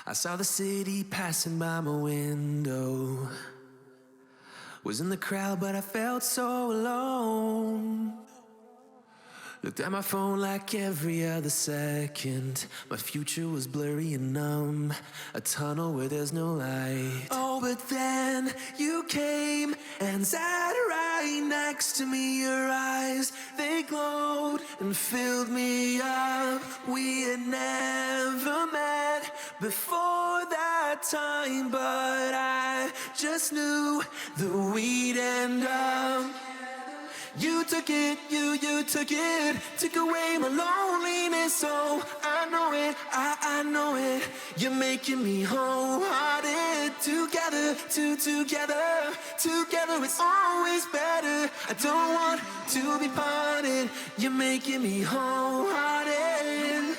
I saw the city passing by my window. Was in the crowd, but I felt so alone. Looked at my phone like every other second. My future was blurry and numb, a tunnel where there's no light. Oh, but then you came and sat right next to me. Your eyes, they glowed and filled me up. We had never met before that time, but I just knew that we'd end up. You took it, you took it, took away my loneliness. Oh, I know it, I know it. You're making me wholehearted. Together, together it's always better. I don't want to be parted. You're making me wholehearted.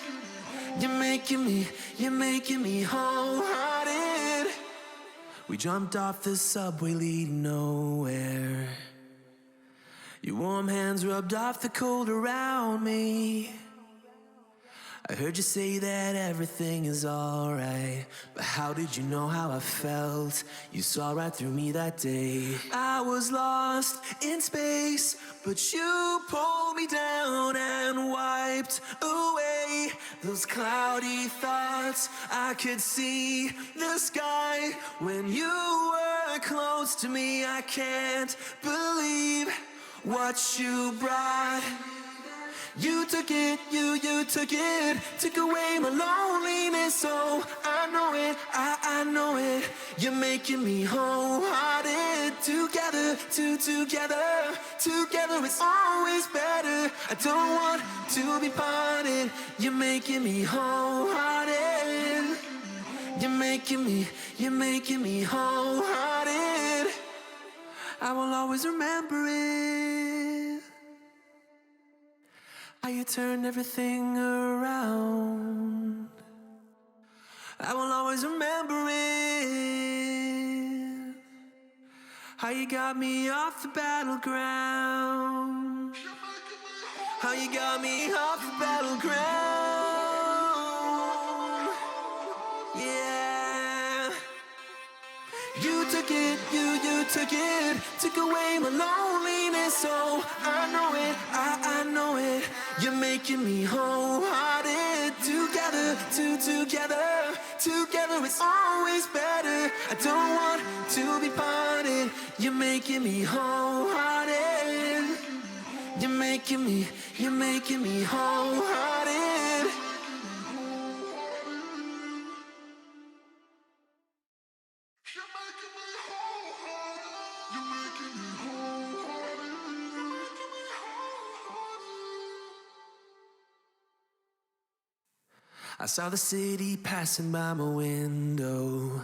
You're making me wholehearted. We jumped off the subway leading nowhere. Your warm hands rubbed off the cold around me. I heard you say that everything is alright, but how did you know how I felt? You saw right through me that day. I was lost in space, but you pulled me down and wiped away those cloudy thoughts. I could see the sky when you were close to me. I can't believe what you brought. You took it, you took it, took away my loneliness. Oh, I know it, I know it. You're making me wholehearted. Together, together it's always better. I don't want to be parted. You're making me wholehearted. You're making me wholehearted. I will always remember it. How you turned everything around. I will always remember it. How you got me off the battleground. How you got me off the battleground. Yeah. You took it, you took it, took away my loneliness. Oh, I know it, I know it. You're making me wholehearted. Together, together it's always better. I don't want to be parted. You're making me wholehearted. You're making me wholehearted. I saw the city passing by my window.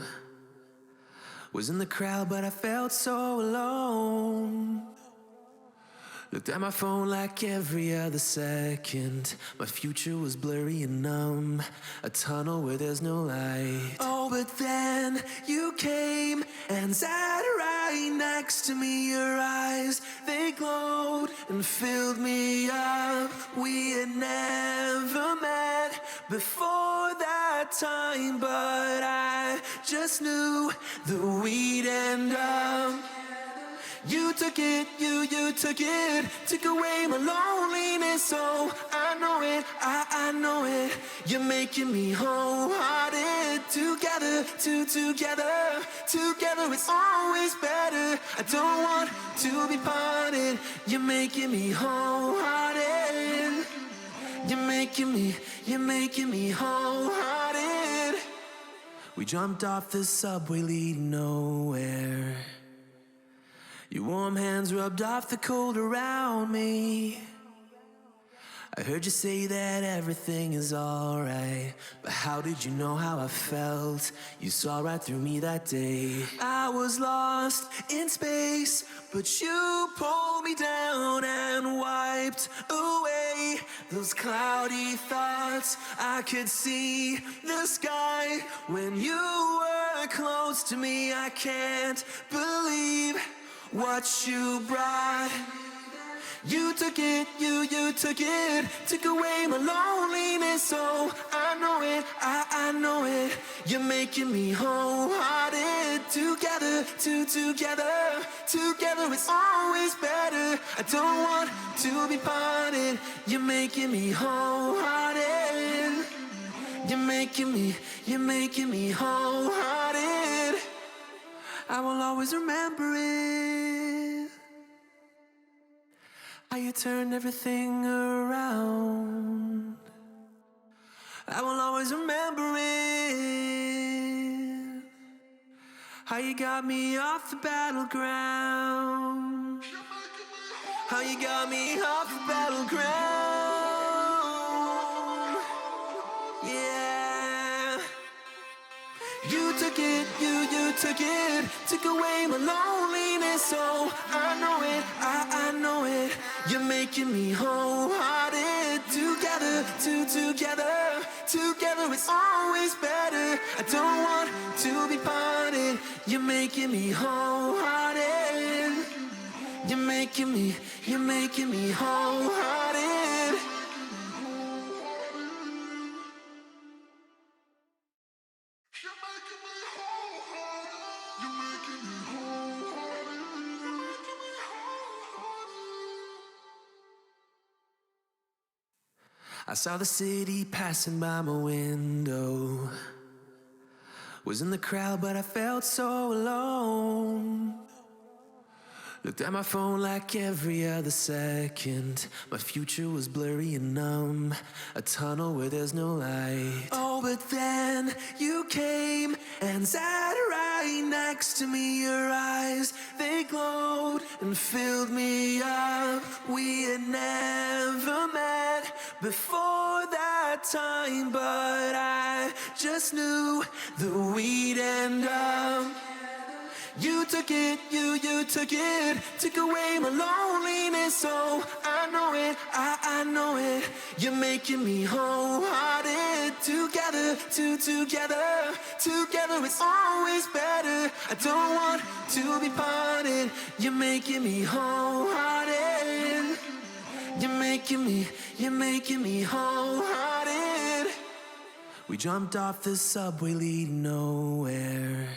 Was in the crowd, but I felt so alone. Looked at my phone like every other second. My future was blurry and numb, a tunnel where there's no light. Oh, but then you came and sat right next to me. Your eyes, they glowed and filled me up. We had never met before that time, but I just knew that we'd end up. You took it, you took it, took away my loneliness. Oh, I know it, I know it. You're making me wholehearted. Together, together it's always better. I don't want to be parted. You're making me wholehearted. You're making me wholehearted. We jumped off the subway leading nowhere. Your warm hands rubbed off the cold around me. I heard you say that everything is alright, but how did you know how I felt? You saw right through me that day. I was lost in space, but you pulled me down and wiped away those cloudy thoughts. I could see the sky when you were close to me. I can't believe what you brought. You took it, you took it, took away my loneliness. Oh, I know it, I know it. You're making me wholehearted. Together, together it's always better. I don't want to be parted. You're making me wholehearted. You're making me wholehearted. I will always remember it. How you turned everything around. I will always remember it. How you got me off the battleground. How you got me off the battleground. Yeah. You took it, you took it, took away my loneliness. Oh, I know it, I know it. You're making me wholehearted. Together, together it's always better. I don't want to be parted. You're making me wholehearted. You're making me wholehearted. I saw the city passing by my window. Was in the crowd, but I felt so alone. Looked at my phone like every other second. My future was blurry and numb, a tunnel where there's no light. Oh, but then you came and sat right next to me. Your eyes, they glowed and filled me up. We had never met before that time, but I just knew that we'd end up. You took it, you took it, took away my loneliness. Oh, I know it, I know it. You're making me wholehearted. Together, together it's always better. I don't want to be parted. You're making me wholehearted. You're making me wholehearted. We jumped off the subway leading nowhere.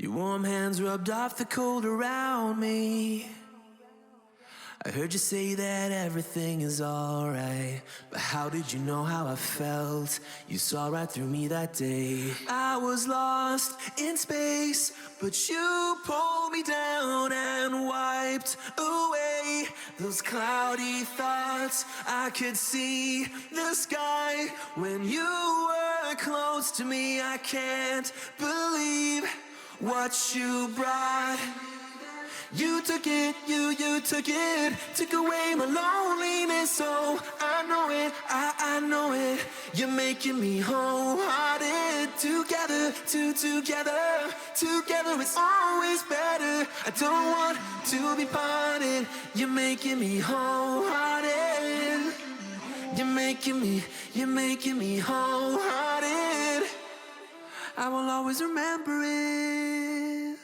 Your warm hands rubbed off the cold around me. I heard you say that everything is alright, but how did you know how I felt? You saw right through me that day. I was lost in space, but you pulled me down and wiped away those cloudy thoughts. I could see the sky when you were close to me. I can't believe what you brought. You took it, you took it, took away my loneliness. Oh, I know it, I know it. You're making me wholehearted. Together, together it's always better. I don't want to be parted. You're making me wholehearted. You're making me wholehearted. I will always remember it.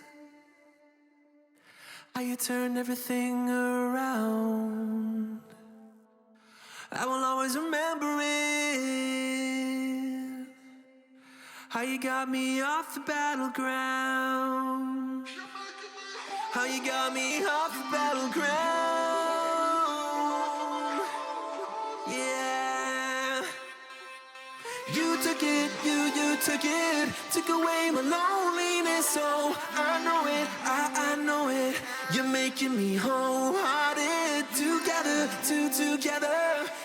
How you turned everything around. I will always remember it. How you got me off the battleground. How you got me off the battleground. Yeah. You took it, you took it, took away my loneliness. Oh, I know it, I know it. You're making me wholehearted. Together,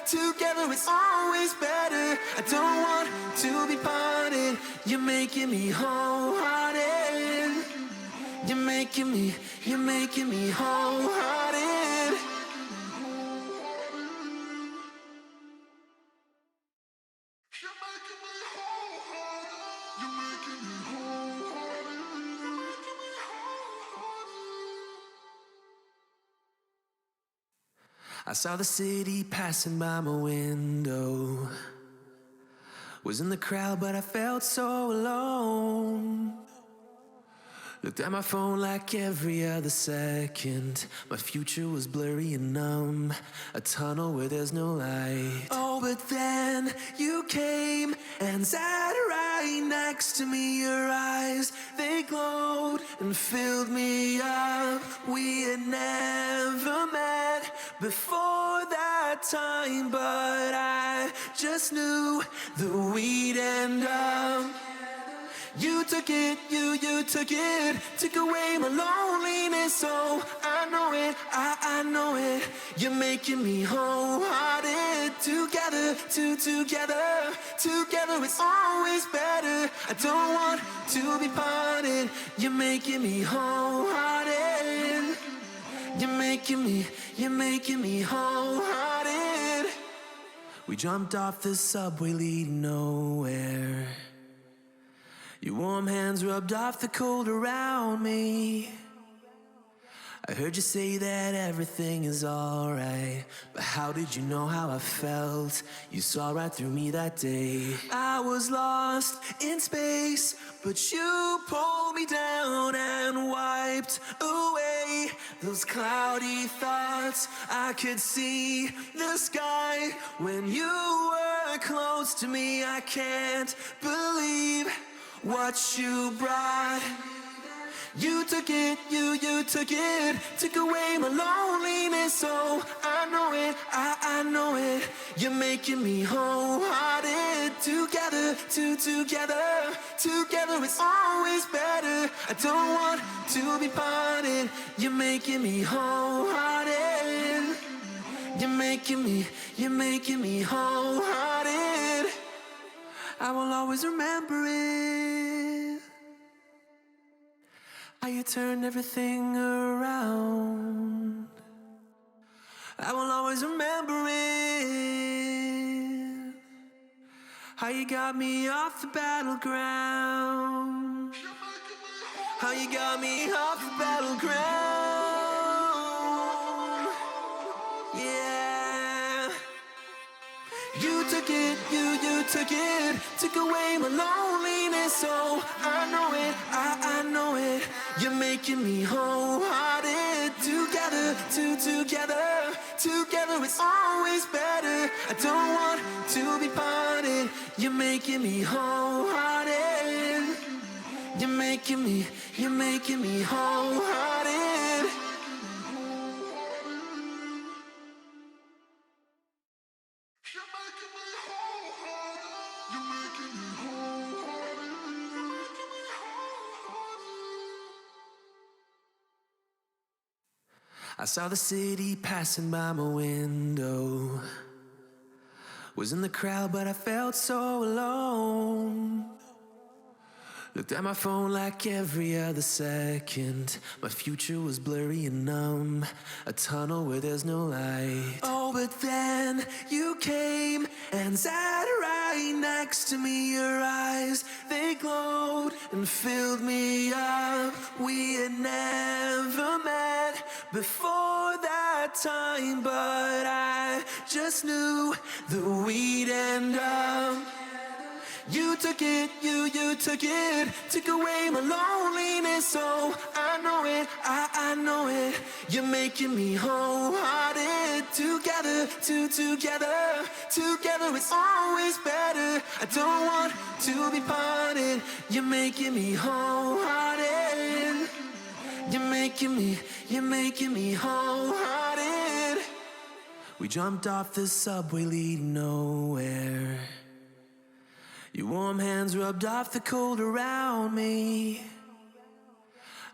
together it's always better. I don't want to be parted. You're making me wholehearted. You're making me wholehearted. I saw the city passing by my window. Was in the crowd, but I felt so alone. Looked at my phone like every other second. My future was blurry and numb, a tunnel where there's no light. Oh, but then you came and sat right next to me. Your eyes, they glowed and filled me up. We had never met before that time, but I just knew that we'd end up. You took it, you took away my loneliness. So I know it, I know it. You're making me wholehearted. Together, together it's always better. I don't want to be parted. You're making me wholehearted. You're making me wholehearted. We jumped off the subway leading nowhere. Your warm hands rubbed off the cold around me. I heard you say that everything is alright, but how did you know how I felt? You saw right through me that day. I was lost in space, but you pulled me down and wiped away those cloudy thoughts. I could see the sky when you were close to me. I can't believe what you brought. You took it, you took away my loneliness. So I know it, I know it. You're making me wholehearted. Together, together it's always better. I don't want to be parted. You're making me wholehearted. You're making me wholehearted. I will always remember it. How you turned everything around. I will always remember it. How you got me off the battleground. How you got me off the battleground. Yeah. You took it, you took away my loneliness. So I know it, I know it. You're making me wholehearted. Together, together it's always better. I don't want to be parted. You're making me wholehearted. You're making me wholehearted. I saw the city passing by my window. Was in the crowd, but I felt so alone. Looked at my phone like every other second. My future was blurry and numb, a tunnel where there's no light. Oh, but then you came and sat right next to me. Your eyes, they glowed and filled me up. We had never met before that time, but I just knew that we'd end up. You took it, you took away my loneliness. So I know it, I know it. You're making me wholehearted. Together, together it's always better. I don't want to be parted. You're making me wholehearted. You're making me wholehearted. We jumped off the subway leading nowhere. Your warm hands rubbed off the cold around me.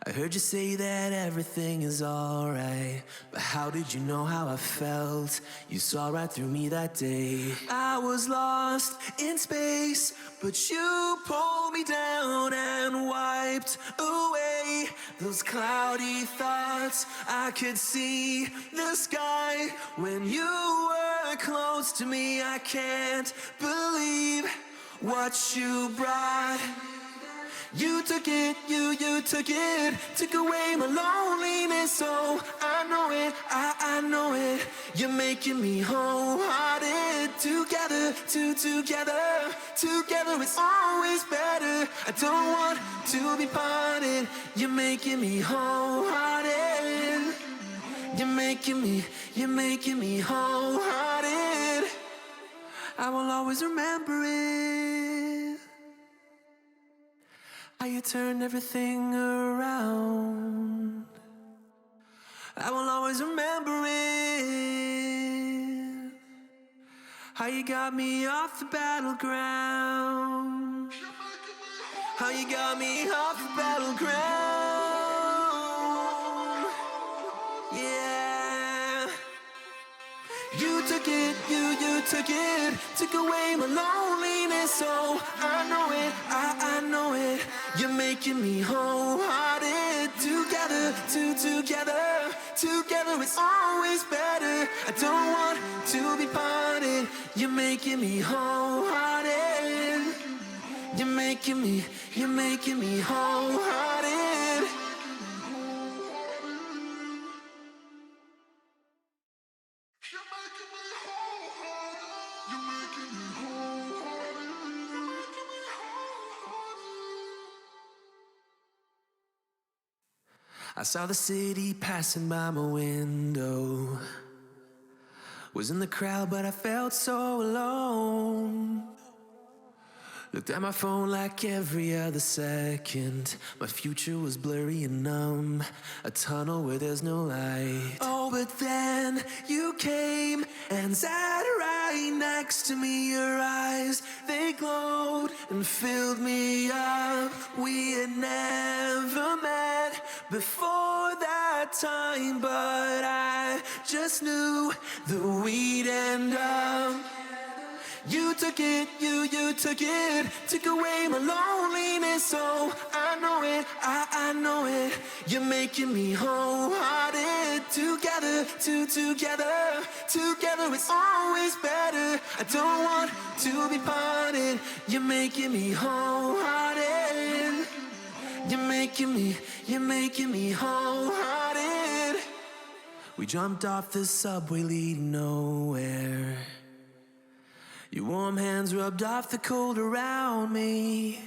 I heard you say that everything is alright, but how did you know how I felt? You saw right through me that day. I was lost in space, but you pulled me down and wiped away those cloudy thoughts. I could see the sky when you were close to me. I can't believe what you brought. You took it, you took away my loneliness. So I know it, I I know it. You're making me wholehearted. Together, together, together it's always better. I don't want to be parted. You're making me wholehearted. You're making me wholehearted. I will always remember it. How you turned everything around. I will always remember it. How you got me off the battleground. How you got me off the battleground. Yeah. You took it, you took it. Took away my loneliness, so I know it, I know it. You're making me wholehearted. Together, together, together it's always better. I don't want to be parted. You're making me wholehearted. You're making me wholehearted. I saw the city passing by my window. Was in the crowd, but I felt so alone. Looked at my phone like every other second. My future was blurry and numb, a tunnel where there's no light. Oh, but then you came and sat right next to me. Your eyes, they glowed and filled me up. We had never met before that time, but I just knew that we'd end up. You took it, you took it. Took away my loneliness, so I know it, I know it. You're making me wholehearted. Together, together, together it's always better. I don't want to be parted. You're making me wholehearted. You're making me wholehearted. We jumped off the subway leading nowhere. Your warm hands rubbed off the cold around me.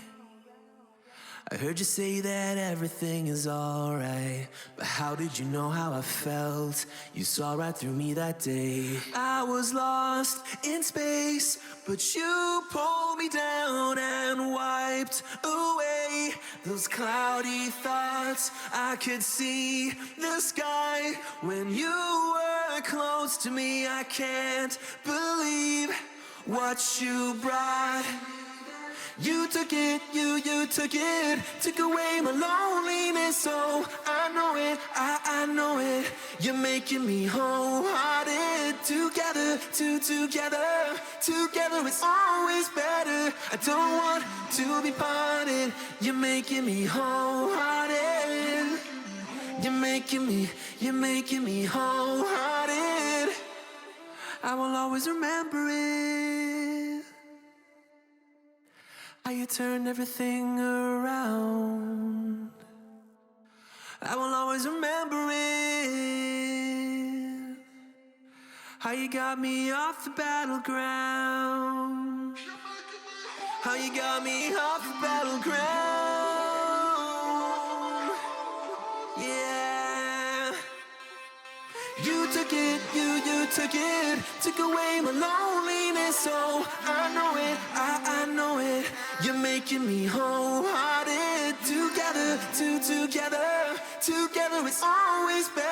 I heard you say that everything is alright, but how did you know how I felt? You saw right through me that day. I was lost in space, but you pulled me down and wiped away those cloudy thoughts. I could see the sky when you were close to me. I can't believe what you brought. You took it, you took it. Took away my loneliness, so I know it, I know it. You're making me wholehearted. Together, together, together it's always better. I don't want to be parted. You're making me wholehearted. You're making me wholehearted. I will always remember it. How you turned everything around. I will always remember it. How you got me off the battleground. How you got me off the battleground. Yeah. You took it, you took it. Took away my loneliness, so I know it, I know it. You're making me wholehearted. Together, together, together it's always better.